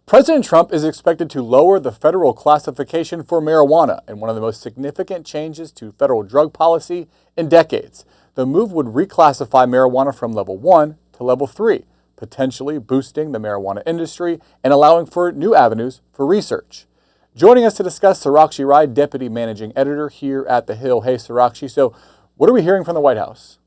President Trump is expected to lower the federal classification for marijuana in one of the most significant changes to federal drug policy in decades. The move would reclassify marijuana from level 1 to level 3, potentially boosting the marijuana industry and allowing for new avenues for research. Joining us to discuss, Sarakshi Rai, Deputy Managing Editor here at The Hill. Hey, Sarakshi. So what are we hearing from the White House?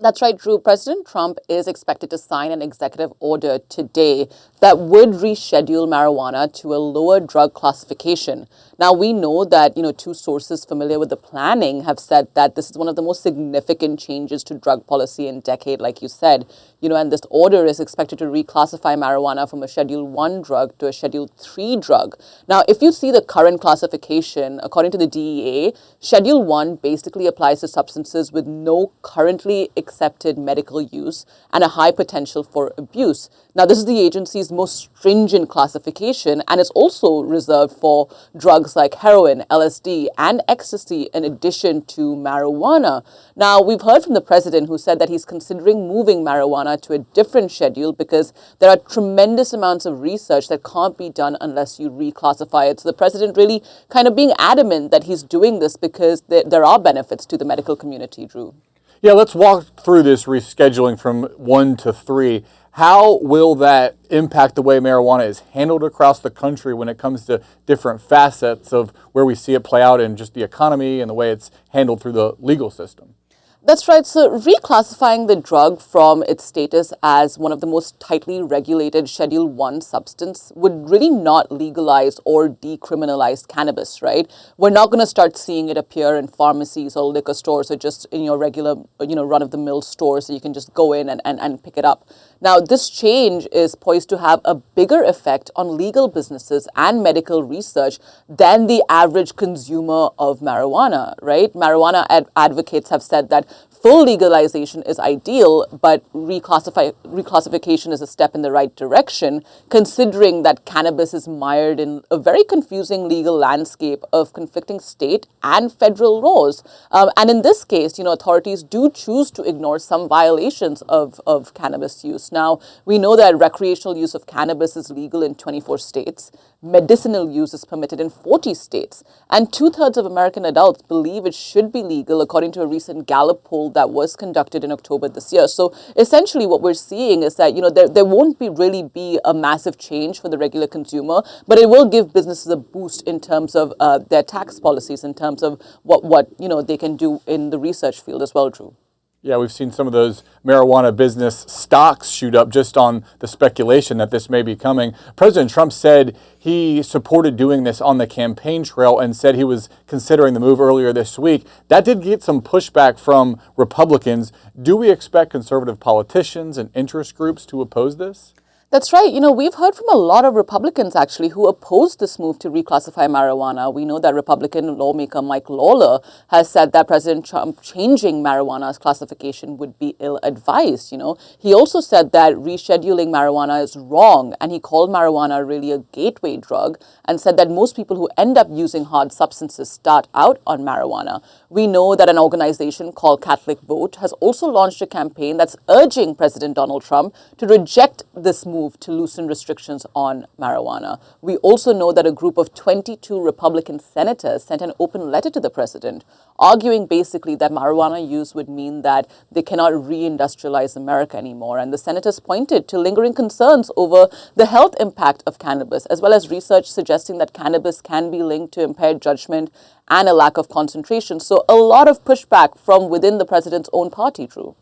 That's right, Drew. President Trump is expected to sign an executive order today that would reschedule marijuana to a lower drug classification. Now, we know that, two sources familiar with the planning have said that this is one of the most significant changes to drug policy in a decade, like you said. And this order is expected to reclassify marijuana from a Schedule 1 drug to a Schedule 3 drug. Now, if you see the current classification, according to the DEA, Schedule 1 basically applies to substances with no currently accepted medical use and a high potential for abuse. Now, this is the agency's most stringent classification, and it's also reserved for drugs like heroin, LSD, and ecstasy in addition to marijuana. Now, we've heard from the president who said that he's considering moving marijuana to a different schedule because there are tremendous amounts of research that can't be done unless you reclassify it. So the president really kind of being adamant that he's doing this because there are benefits to the medical community, Drew. Yeah, let's walk through this rescheduling from 1 to 3. How will that impact the way marijuana is handled across the country when it comes to different facets of where we see it play out in just the economy and the way it's handled through the legal system? That's right. So reclassifying the drug from its status as one of the most tightly regulated Schedule 1 substance would really not legalize or decriminalize cannabis, right? We're not going to start seeing it appear in pharmacies or liquor stores or just in your regular, run-of-the-mill stores so you can just go in and pick it up. Now, this change is poised to have a bigger effect on legal businesses and medical research than the average consumer of marijuana, right? Marijuana advocates have said that full legalization is ideal, but reclassification is a step in the right direction, considering that cannabis is mired in a very confusing legal landscape of conflicting state and federal laws. And in this case, authorities do choose to ignore some violations of cannabis use. Now, we know that recreational use of cannabis is legal in 24 states. Medicinal use is permitted in 40 states. And 2/3 of American adults believe it should be legal, according to a recent Gallup poll that was conducted in October this year. So essentially what we're seeing is that, there won't really be a massive change for the regular consumer, but it will give businesses a boost in terms of their tax policies, in terms of what they can do in the research field as well, Drew. Yeah, we've seen some of those marijuana business stocks shoot up just on the speculation that this may be coming. President Trump said he supported doing this on the campaign trail and said he was considering the move earlier this week. That did get some pushback from Republicans. Do we expect conservative politicians and interest groups to oppose this? That's right. We've heard from a lot of Republicans, actually, who opposed this move to reclassify marijuana. We know that Republican lawmaker Mike Lawler has said that President Trump changing marijuana's classification would be ill-advised. He also said that rescheduling marijuana is wrong, and he called marijuana really a gateway drug and said that most people who end up using hard substances start out on marijuana. We know that an organization called Catholic Vote has also launched a campaign that's urging President Donald Trump to reject this move to loosen restrictions on marijuana. We also know that a group of 22 Republican senators sent an open letter to the president, arguing basically that marijuana use would mean that they cannot reindustrialize America anymore. And the senators pointed to lingering concerns over the health impact of cannabis, as well as research suggesting that cannabis can be linked to impaired judgment and a lack of concentration. So a lot of pushback from within the president's own party, Drew.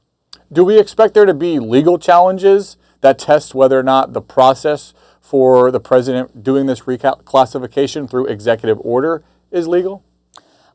Do we expect there to be legal challenges that test whether or not the process for the president doing this reclassification through executive order is legal?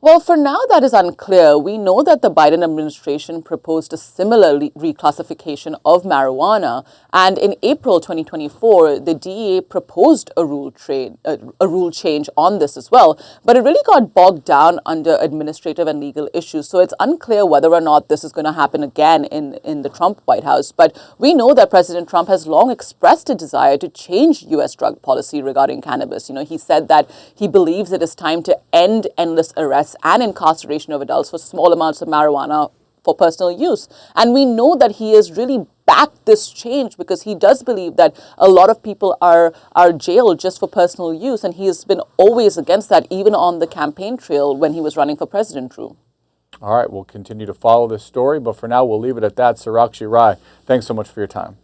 Well, for now, that is unclear. We know that the Biden administration proposed a similar reclassification of marijuana. And in April 2024, the DEA proposed a rule change on this as well. But it really got bogged down under administrative and legal issues. So it's unclear whether or not this is going to happen again in the Trump White House. But we know that President Trump has long expressed a desire to change U.S. drug policy regarding cannabis. He said that he believes it is time to end endless arrests and incarceration of adults for small amounts of marijuana for personal use. And we know that he is really backed this change because he does believe that a lot of people are jailed just for personal use, and he has been always against that, even on the campaign trail when he was running for president, Drew. All right, we'll continue to follow this story, but for now, we'll leave it at that. Sarakshi Rai, thanks so much for your time.